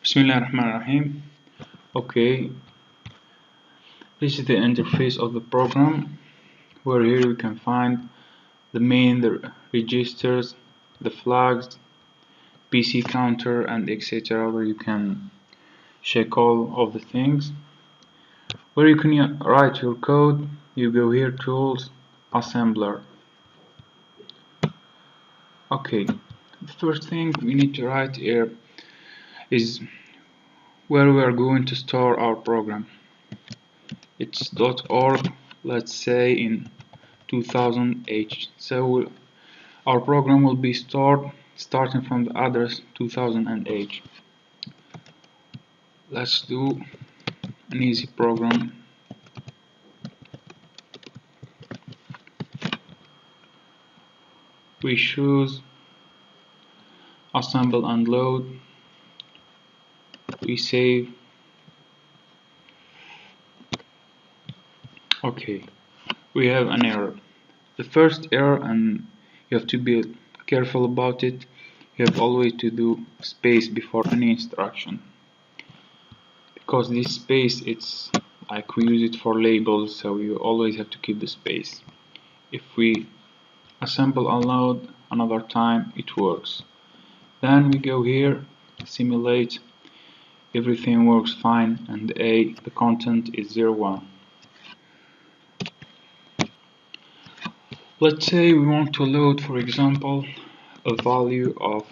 Bismillahirrahmanirrahim. Okay, this is the interface of the program where here you can find the the registers, the flags, PC counter and etc. where you can check all of the things. Where you can write your code, you go here tools, assembler. Okay, the first thing we need to write here is where we are going to store our program. It's .org, let's say in 2000H. So our program will be stored starting from the address 2000H. Let's do an easy program. We choose assemble and load. We save. Okay, we have an error. The first error, and you have to be careful about it, you have always to do space before any instruction, because this space, it's like we use it for labels, so you always have to keep the space. If we assemble and load another time, it works. Then we go here, simulate, everything works fine, and the content is 01. Let's say we want to load, for example, a value of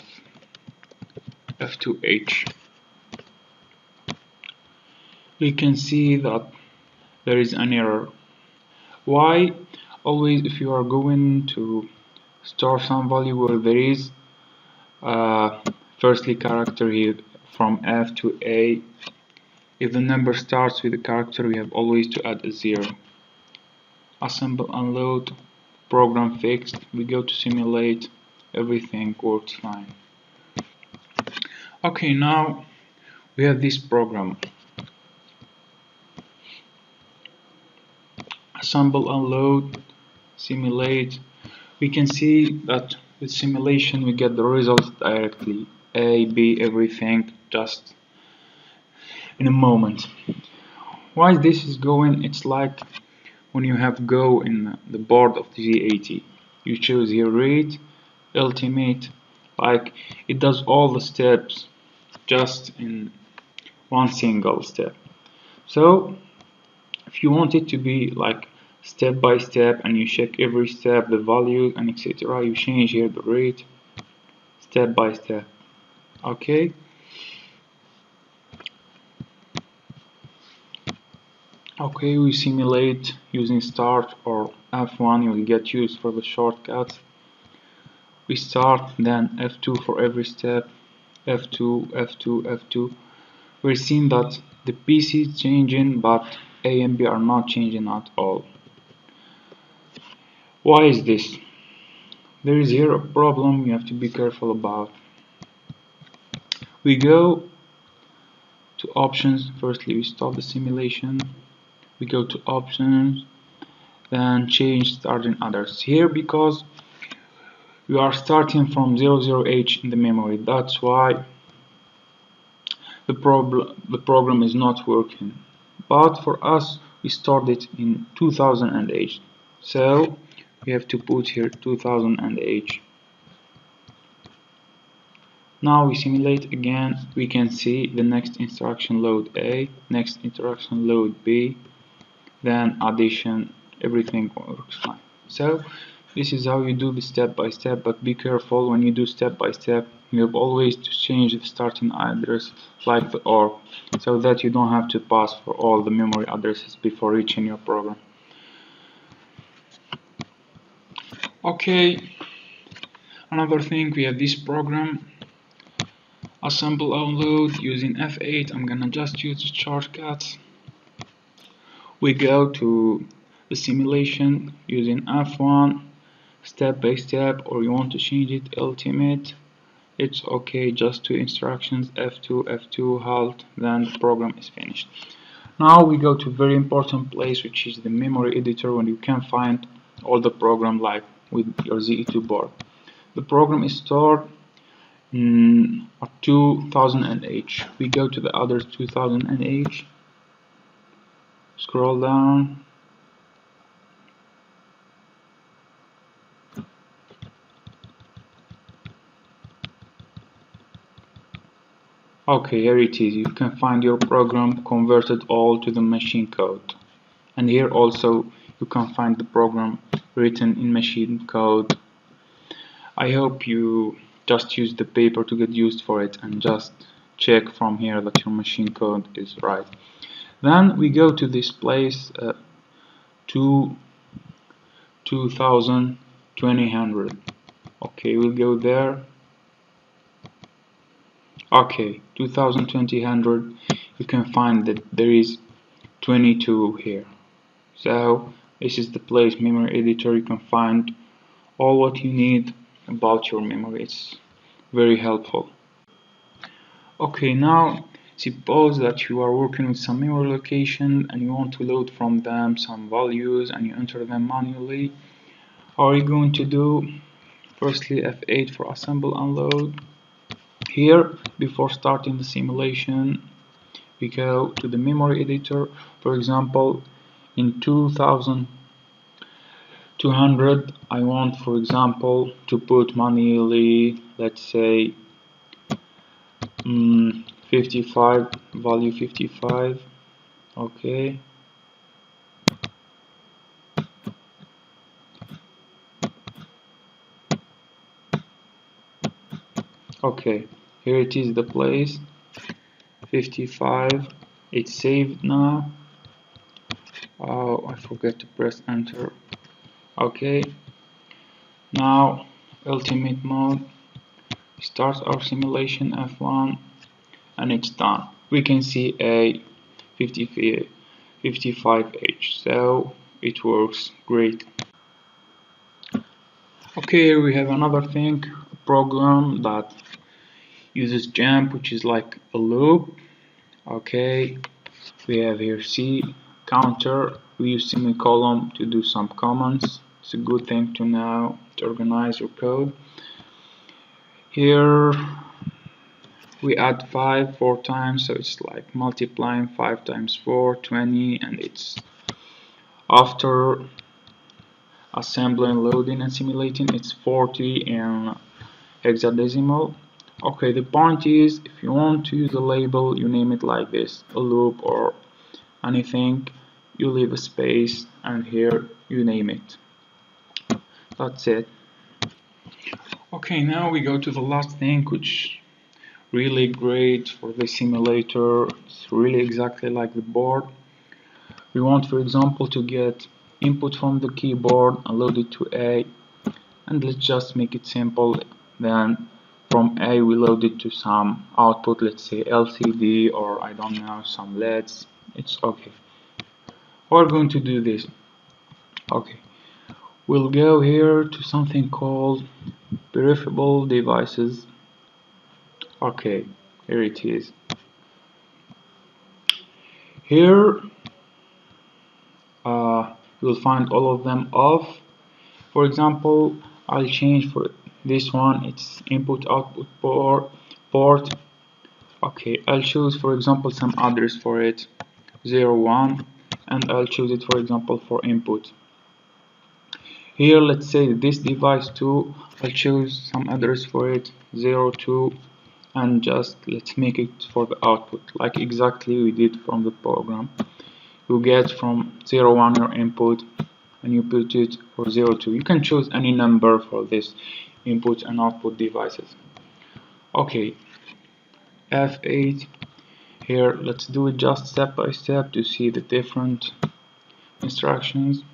F2H. We can see that there is an error. Why? Always if you are going to store some value where there is firstly character here from F to A, if the number starts with a character, we have always to add a 0. Assemble and load, program fixed, we go to simulate, everything works fine. Okay, now we have this program. Assemble and load, simulate. We can see that with simulation we get the results directly. A, B, everything just in a moment. Why this is going? It's like when you have Go in the board of the Z80. You choose here read, ultimate, like it does all the steps just in one single step. So if you want it to be like step by step and you check every step, the values and etc., you change here the rate step by step. Okay. Okay, we simulate using start or F1, you will get used for the shortcuts. We start, then F2 for every step, F2, F2, F2. We're seeing that the PC is changing, but A and B are not changing at all. Why is this? There is here a problem you have to be careful about. We go to options. Firstly, we stop the simulation. We go to options, then change starting others. Here, because we are starting from 00H in the memory, that's why the program is not working. But for us, we started in 2000H, so we have to put here 2000H. Now we simulate again. We can see the next instruction load A, next instruction load B, then addition, everything works fine. So this is how you do the step by step, but be careful when you do step by step. You have always to change the starting address like the OR, so that you don't have to pass for all the memory addresses before reaching your program. Okay, another thing, we have this program, assemble and load using F8. I'm gonna just use the shortcuts. We go to the simulation using F1, step by step, or you want to change it ultimate, it's okay, just two instructions, F2, F2, halt, then the program is finished. Now we go to a very important place, which is the memory editor, when you can find all the program like with your Z80 board. The program is stored at 2000H. We go to the other 2000H, scroll down. Okay, here it is. You can find your program converted all to the machine code. And here also you can find the program written in machine code. I hope you just use the paper to get used for it and just check from here that your machine code is right. Then we go to this place, 2000. Okay, we'll go there. Okay, 2000. You can find that there is 22 here. So this is the place, memory editor. You can find all what you need about your memory. It's very helpful. Okay, now suppose that you are working with some memory location and you want to load from them some values and you enter them manually. How are you going to do? Firstly, F8 for assemble and load. Here, before starting the simulation, we go to the memory editor. For example, in 2200, I want, for example, to put manually, let's say, 55, value 55. Okay. Okay, here it is, the place 55. It's saved now. Oh, I forgot to press enter. Okay, now ultimate mode, start our simulation F1, and it's done. We can see a 55H, so it works great. Okay, here we have another thing, a program that uses jump, which is like a loop. Okay, we have here C counter. We use semicolon to do some comments. It's a good thing to know to organize your code. Here we add 5 4 times, so it's like multiplying 5 times 4, 20, and it's after assembling, loading, and simulating, it's 40 in hexadecimal. Okay, the point is, if you want to use a label, you name it like this, a loop or anything, you leave a space, and here you name it. That's it. Okay, now we go to the last thing, which really great for the simulator. It's really exactly like the board. We want, for example, to get input from the keyboard and load it to A, and let's just make it simple. Then from A we load it to some output, let's say LCD or I don't know, some LEDs. It's okay. We're going to do this. Okay, we'll go here to something called peripheral devices. Okay, here it is. Here you'll find all of them off. For example, I'll change for this one, it's input output port. Okay, I'll choose, for example, some address for it, 01, and I'll choose it, for example, for input. Here, let's say this device 2, I'll choose some address for it, 02, and just let's make it for the output, like exactly we did from the program. You get from 01 your input, and you put it for 02. You can choose any number for this input and output devices. Okay, F8. Here, let's do it just step by step to see the different instructions.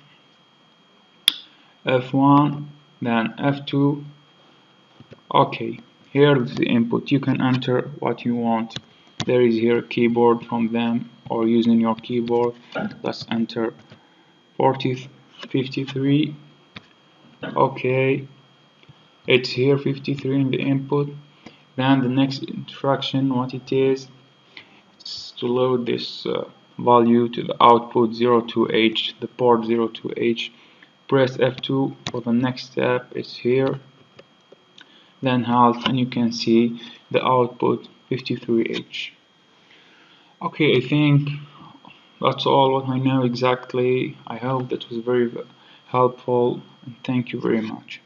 F1, then F2. Okay, here is the input. You can enter what you want. There is here a keyboard from them, or using your keyboard. Let's enter 53. Okay, it's here 53 in the input. Then the next instruction, what it is to load this value to the output 02H, the port 02H. Press F2 for the next step. It's here. then halt, and you can see the output 53H. Okay, I think that's all what I know exactly. I hope that was very helpful, and thank you very much.